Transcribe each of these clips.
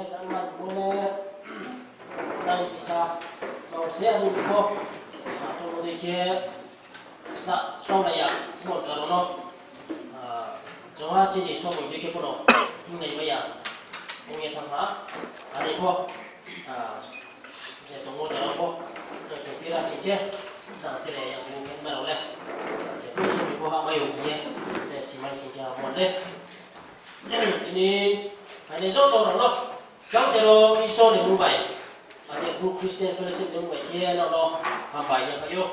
sang man bone nang sisa mau sia ni ko cho đi ke sta strong la ya mo ka no cho ha chi ni so mo đi ke ko no ni mai ya ni thang ha ani ko sẽ tung một cái bộ rồi cái phía sau kia là cái này cũng cái mà đầu lên sẽ có số mình có hàng mấy ông nhé để xin mai xin chào một lên ini hanya số tàu đó sekarang kalau Isor di Mumbai ada group Christian Fellowship di Mumbai kia nó hambai yang kayo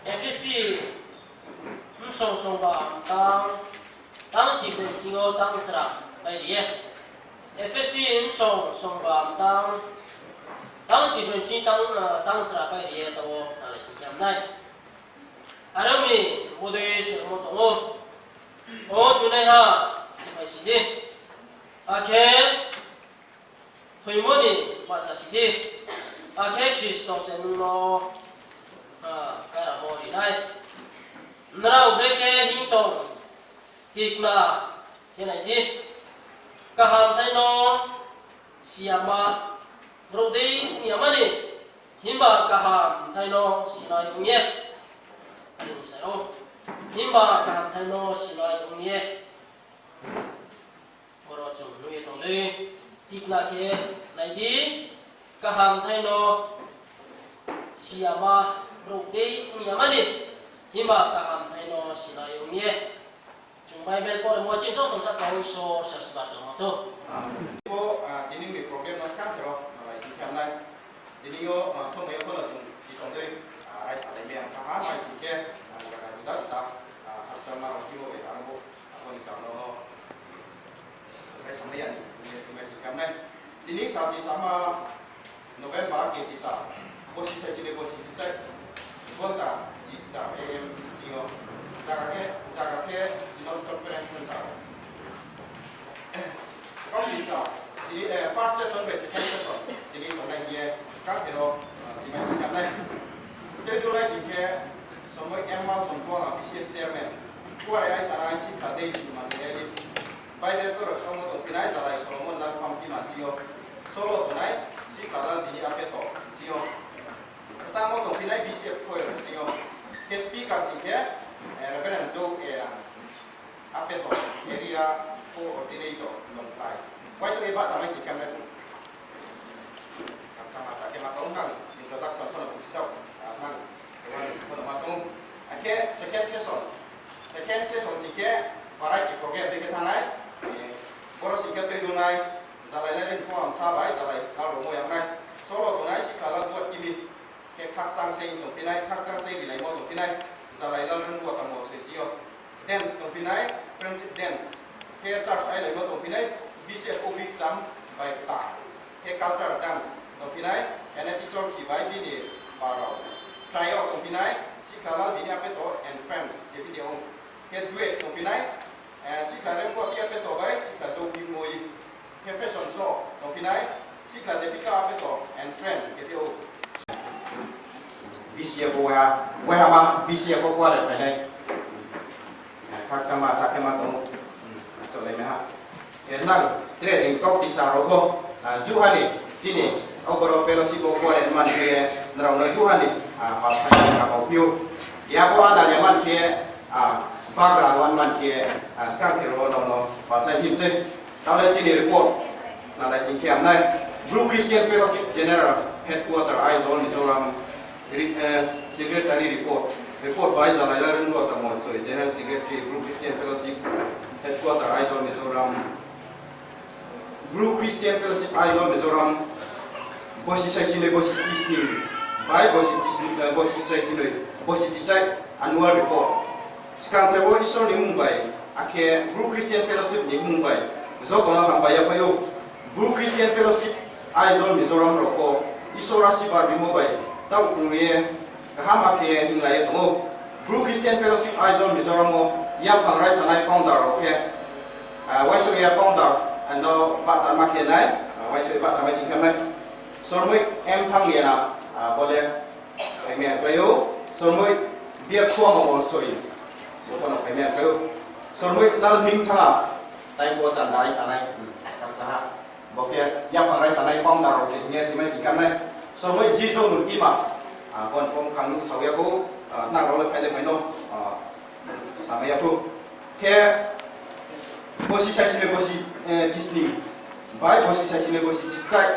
FSC song song ba tang chỉ bên chính ô tang ra bây giờ FSC song song ba tang chỉ bên chính tang ra bây giờ tao là xin chào này anh mình mua đây sử dụng tông ô chỗ này ha xin mời xin đi ok thôi mua đi bắt ra xin đi ok Christos em nó cái là mua đi này nào về cái hình tượng kịch mà thế này đi cả hàm thấy nó siapa rồi đi nhà mà đi hình bà cả hàm thấy nó xin nói cũng nhé anh em sẽ ô hình bà cả hàm thấy nó xin nói cũng nhé rồi chúng nuôi tông đi kịch là cái này đi cả hàm thấy nó siapa rồi đi nhà mà đi hima kaham taino silai umie chung Bible ko mo chin chong sa kawi so sa asibath mo to ko dining mi problem na kan pero ai si kam nai dining yo so me ko la chung si tong dei ai sa dai me ka ha mai si ke ka ka da ta ha sa ma ro ki mo e ta mo ko ni ka no ai sa me ya ni si kam nai dining sa ji sama November ke ji ta ko si sa ji le ko si chai ko ta chào em chị ngô chào các non conference center có gì sao thì first session về second session thì đi trong này kia các cái đó thì mình sẽ này tới chỗ này thì cái số mấy em mau xong qua là business chairman qua đây ai sáng ai xin cả đây thì mà nghe đi bây giờ tôi rồi xong một tuần này trở lại số một là phòng kim mà chiều solo tuần này xin cả là đi áp tổ chiều ta một tuần này business thôi chiều cái speaker sih ya, reference zo era apa itu area coordinator long tai. Kau sebagai baca masih kamera tu. Sama saya matang kan, introduction soal pusau, kan, kalau matang. Okay, second session sih ya, variety program di kita naik. Kalau sih kita tu naik, jalan lain pun am sabai, jalan kalau mau yang naik. Solo tu naik sih kalau buat kimi. Cái khắc trang xây tổng pin này khắc trang xây vì này mô tổng pin này giờ lại lên của tầm một sự chiều dance tổng pin này friendship dance cái church ấy lại mô tổng pin này bishop covid chấm bài tạ cái culture dance tổng pin này cái này teacher chỉ bài vì này vào try out tổng pin này sĩ khá là vì này apet and friends cái video cái duet tổng pin này sĩ khá là mua cái apet bài sĩ khá dùng phim môi cái fashion show tổng pin này sĩ khá để pick apet and friends cái video bisia ko ha ma bisia ko kwa de này khắc chama sa ke ma to cho lấy ha hiện năng tre đình cốc sisaruh ko juhani jini overall fellowship ko kwa de man ke nrau na juhani fa sai ka ko piu ya ko ada yaman ke background wan man ke skang ke ro no fa sai phim se tao lên jini report là lại xin kem này group Christian Fellowship General Headquarter Aizawl Mizoram Secretary report by Aizawl Ireland Watermore, sorry, General Secretary Group Christian Fellowship Headquarter Aizawl Mizoram. Group Christian Fellowship Aizawl Mizoram. Bosi sai sini bosi tisni, by bosi sai sini bosi cicai annual report. Sekarang terbawa Isor di Mumbai, akhir Group Christian Fellowship di Mumbai. Besok orang akan bayar payo. Group Christian Fellowship Aizawl Mizoram rokok. Isor asibath di Mumbai. Tahu kuliah kaham akhir hingga itu Group Christian Fellowship Aizawl Mizoram yang pangrai sanai founder oke, waiso ya founder, ando baca makin naik, waiso baca masih kemana, sormui em thang liana boleh, email playo, sormui biết thua mà một sợi số con phải mẹ kêu sau mới là mình thà tay bố chăn đáy sáng nay chắc chắn bố kia nhắm hàng này sáng nay phong đào sẽ nghe gì mấy gì cam này sau mới di số nụ kim con khang nụ sáu ya cô nàng rồi phải để phải nô sáng nay ya cô kia bố sĩ sai xin bố sĩ Disney bài bố sĩ sai xin bố sĩ chạy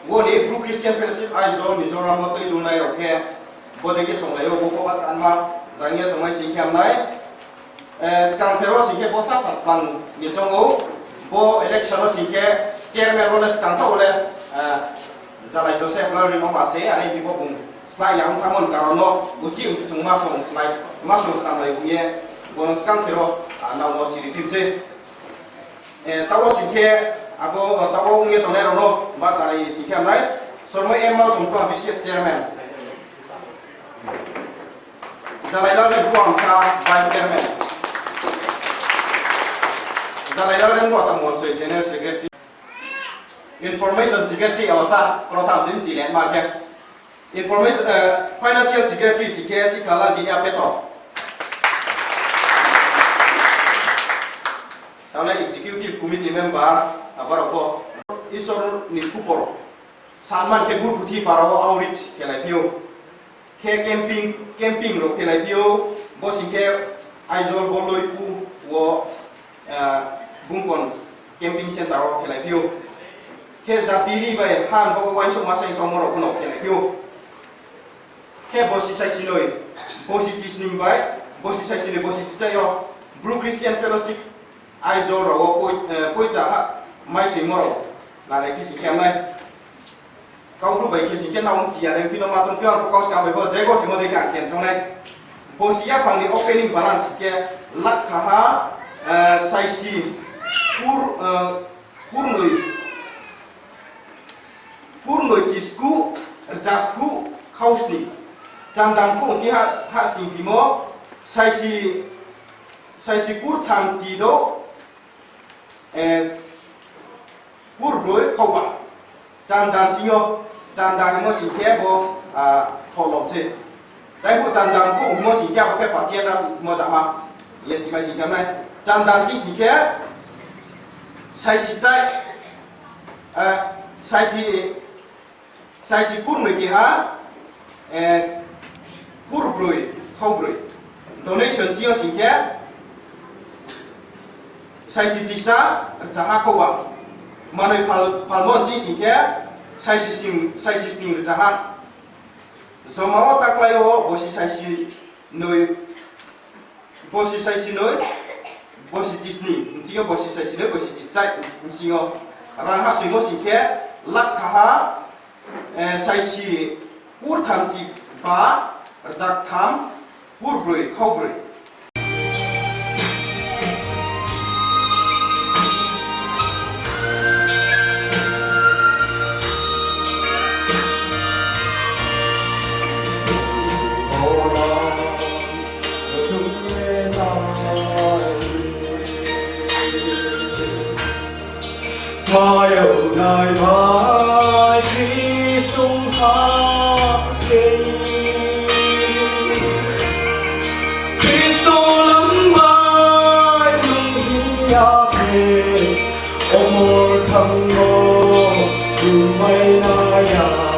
wo ni Blue Christian Fellowship Aizawl Mizoram tôi tu này rồi kia bố đây cái sòng này bố có bắt ăn mà giải nghĩa tụi mình xin khen này sekarang terus sih bos lah sang ni congo bo election sih chairman role sekarang tu oleh Jalai Joseph lalu mau masih ada di bawah slide yang kamu karono uji cuma masuk slide masuk sekarang lagi punya bon sekarang terus nama sih tim sih tahu sih aku tahu punya tahun lalu baca dari sih right semua mau sumpah bisa chairman Jalai lalu buang sa vice chairman Jalai lalu buat tamu sebagai general secretary information secretary awasa kalau tham sin jilen market information financial secretary si kala di apa to tahu executive committee member apa Isor ni kupor Salman ke guru puthi paro outreach ke lapio ke camping ro ke lapio bosin ke Aizawl boloi pu wo bungkon camping center ro ke lapio ke zatiri bai han bo wan so masai so moro kuno ke lapio ke bosi sai sinoi bosi tisning bai bosi sai sinoi bosi tsayo Blue Christian Fellowship Aizawl ro ko ja mai sei moro la le ki sikam nai kau ru bai ki sikam na ong chia den pino ma chong pion ko ka bai bo je go thimo de ka ken chong nai bosi ya phang ni opening balance ke lak kha ha sai si pur noi jisku jasku khausni jandang ko ji ha sing pimo sai si pur tham ji do pur roi khau ba jandang jingo jandang mo sing ke bo tholom che dai ho jandang ko mo sing ke bo ke pa tian ra mo za ma ye si mai sing kam nai jandang ji sing ke sai si chai sai si pur noi ki ha pur roi khau roi donation ji sing ke sai si jisa jaha khau ba manoi palmon ji sing ke sai si sing jaha zomawa taklai ho bosi sai si noi bosi Disney jiga bosi sai si noi bosi jitsai singo rangha singo sing ke lak kha sai si pur tham ji ba jak tham pur broi khau broi Mai ở ngài vai khi sung hát sinh Cristo lắm vai lung hiya kê omor thăng ngô dù may na ya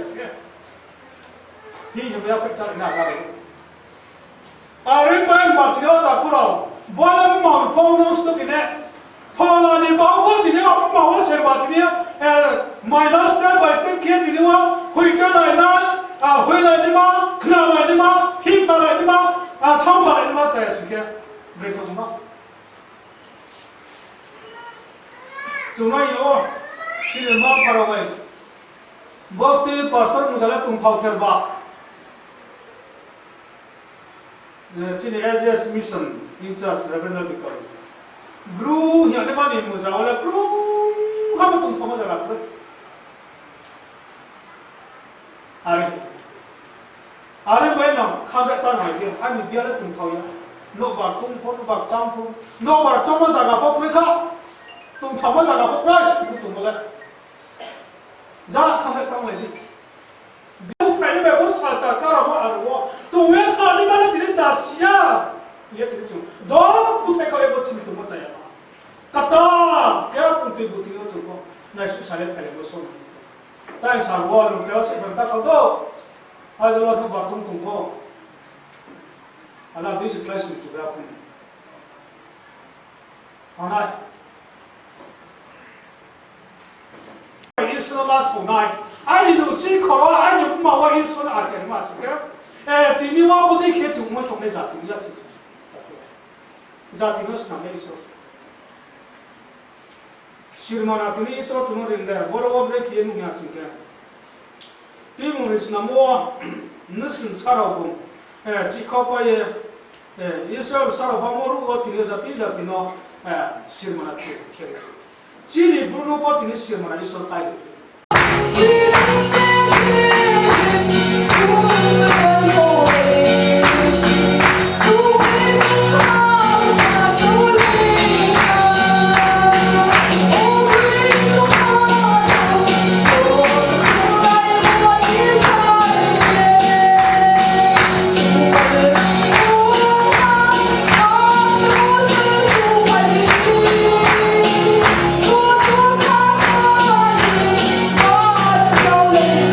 kia hi hi ya pe chal na ga are bai ma ti ta ku ro bolam ma pho no sto ki ne pho la ni ba ko ti ne ma wa se ba ti ne my last step by step kia ti ne wa hui cha lai na hui lai ni ma khna lai ni ma hi ma lai ni ma thong ba lai ni ma cha si kia break up ma cuma yo si ma parawai bokti pastor musala ungtungpho terba chini as mission in charge reverend dikar bru ya ne mani musawala bru ham ungtungpho ma jaga pre are bai na khabe ta na ge ani biala ungtungpho ya no ba ungtungpho no ba champho no ba chama jaga pho pre kha ungtungpho ma jaga pho pre ungtungpho जा खाने तंग लेगी बिल्कुल पहले मैं वो साल्टा करा वो अलगो तो वे खाने वाले दिने जासिया ये दिने चुन दो उठे करे वो चिंतु मत जाया कता क्या पुंती बुती हो चुको नेक्स्ट साले पहले वो सोन ताई सारवा लोग ले से बनता कर दो आज लोग तो बातों तुमको अल्लाह बीच क्लास में चुका अपने आना Isor last for night. I didn't see Kora. I didn't know what Isor actually was. The new one would take to one of the Zati. Zatinos number Isor. Shirmanatini Isor to not in there. What over break in Yasinka? Timur is no more Nusun Saruh. Chikopa Isor Saruhamoru or Tinizatiza, you know, Shirmanati. Chini Bruno bought in his Shirman, Isor Kai. Rolling.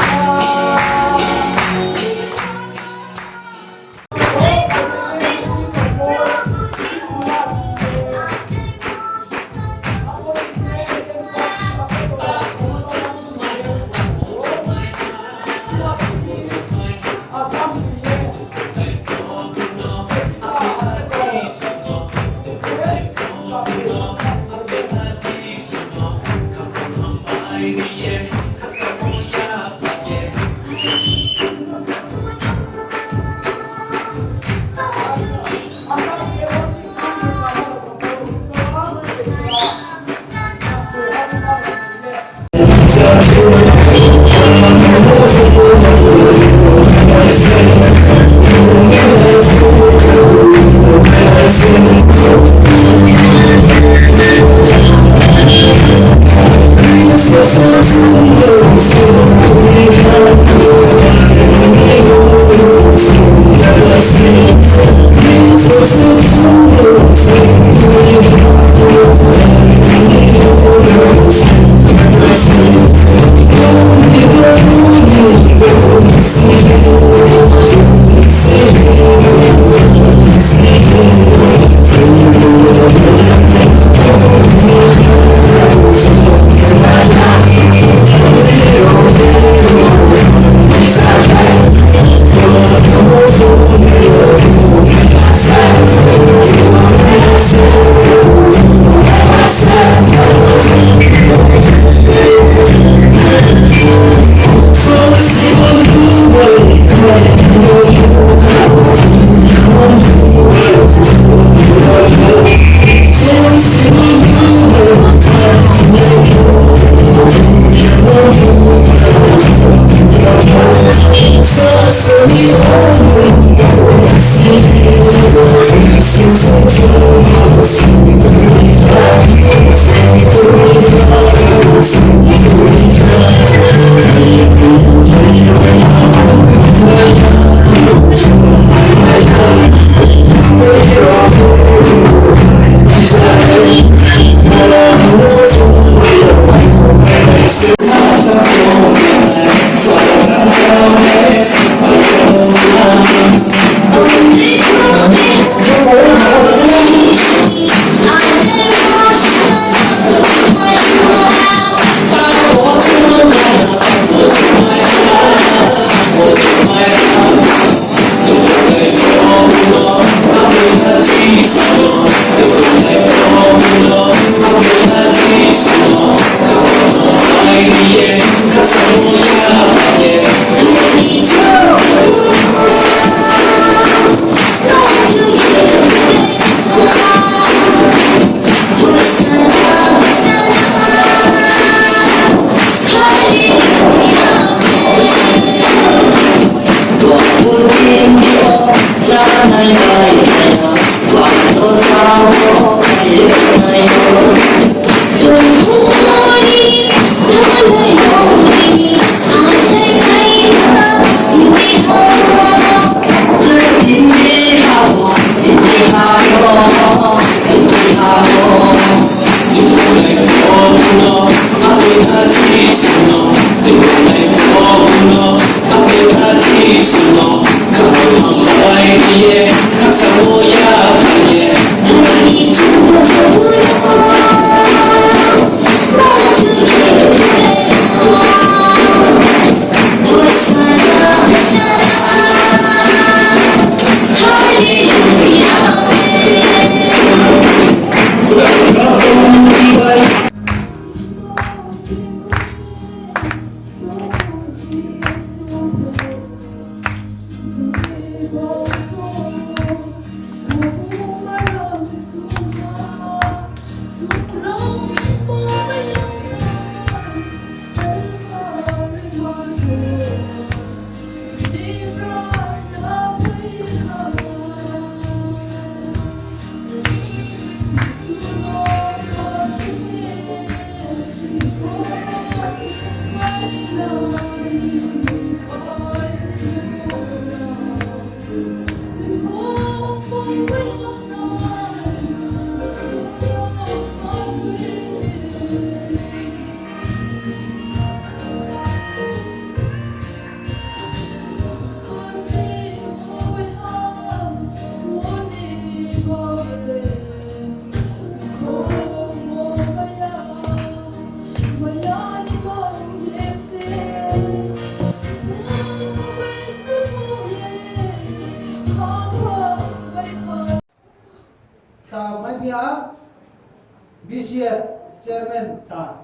BCF chairman ta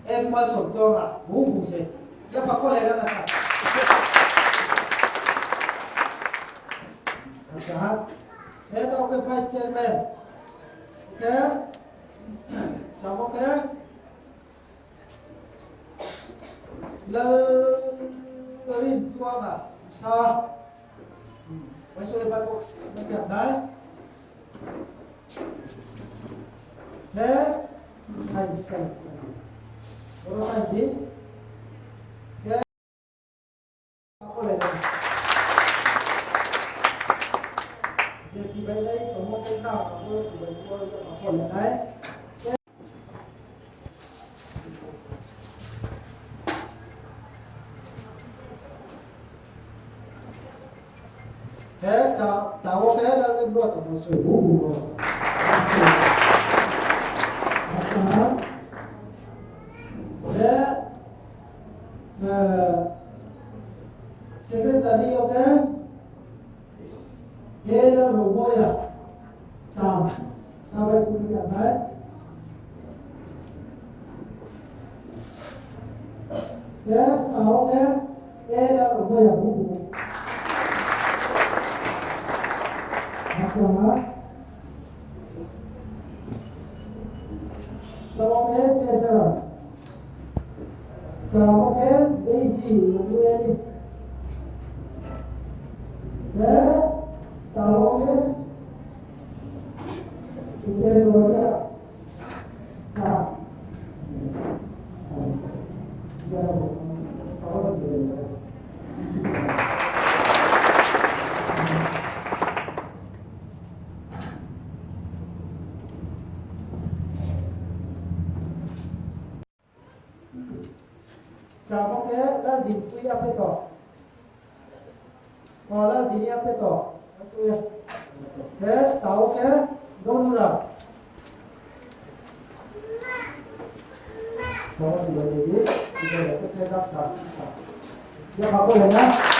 em ma som to ma bu se ya pa ko le na sa अच्छा ये तो आपके vice chairman okay सब okay लरिन tua mà sa bây giờ bạn có mấy cái đấy thế sai rồi sai gì cái có lẽ chỉ bây đây có một cái nào mà tôi chỉ bây tôi có phần đấy thế cháu ok là cái luật của một sự bố bù rồi thế secretary ok thế là rồi môi à chào sao vậy cũng đi làm đấy thế cháu ok thế là rồi môi à bố bù Chào bé Isor. Chào bé Daisy và tụi em đi. Bé chào bé. Tụi em rồi đấy ạ. Chào. Giờ sáu giờ chiều rồi. Chào bác bé đã dịp quý áp hết tỏ còn đã dịp áp hết tỏ thế tao ok don't run có gì vậy đi bây giờ là cái đáp trả giờ học câu này nhá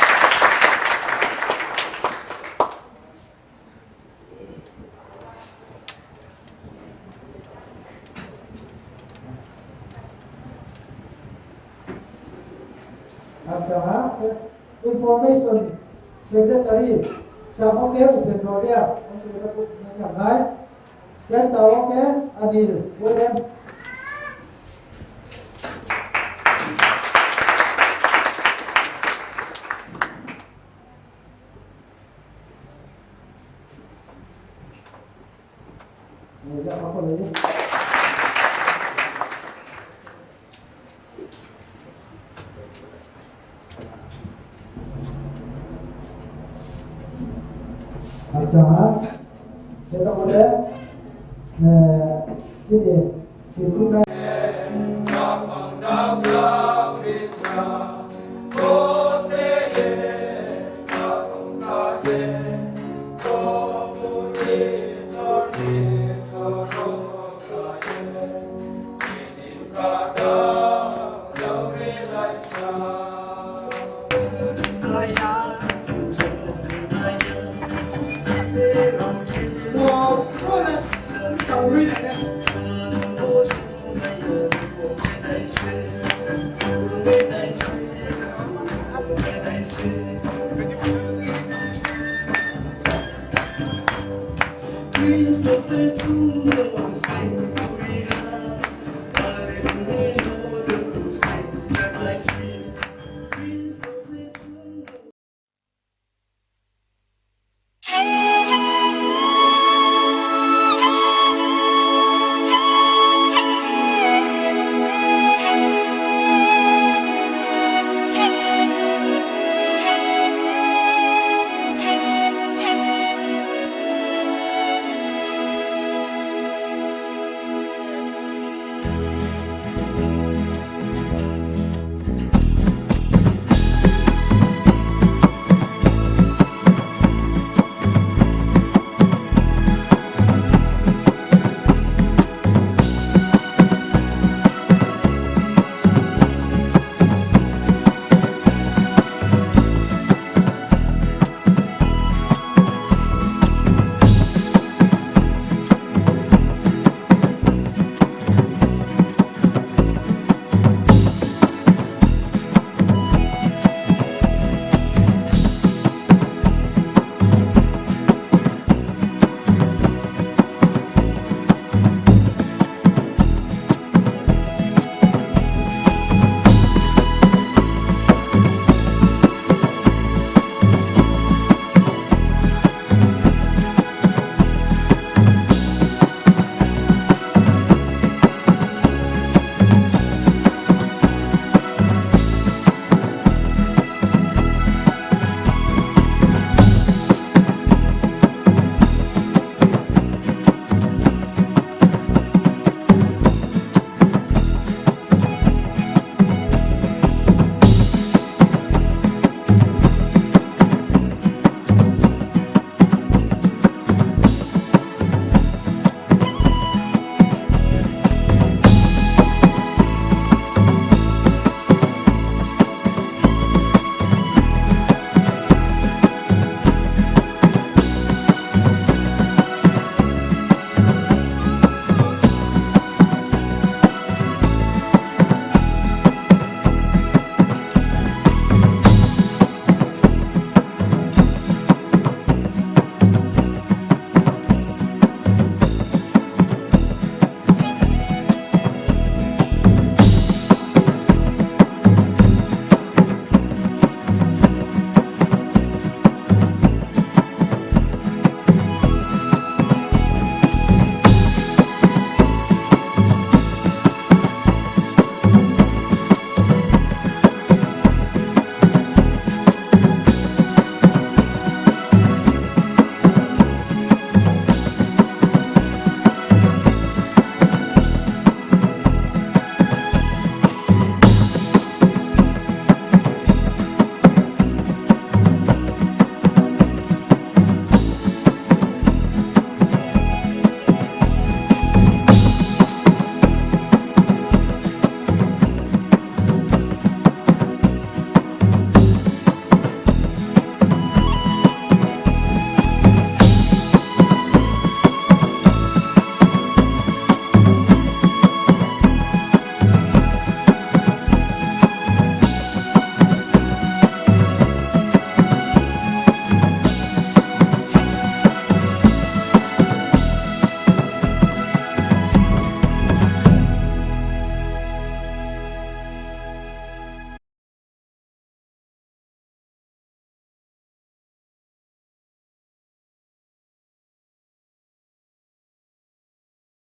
information secretary sao ok open rồi đi à làm đấy cái tàu ok Adil với em Saya tak boleh. Jadi, kita Thank you.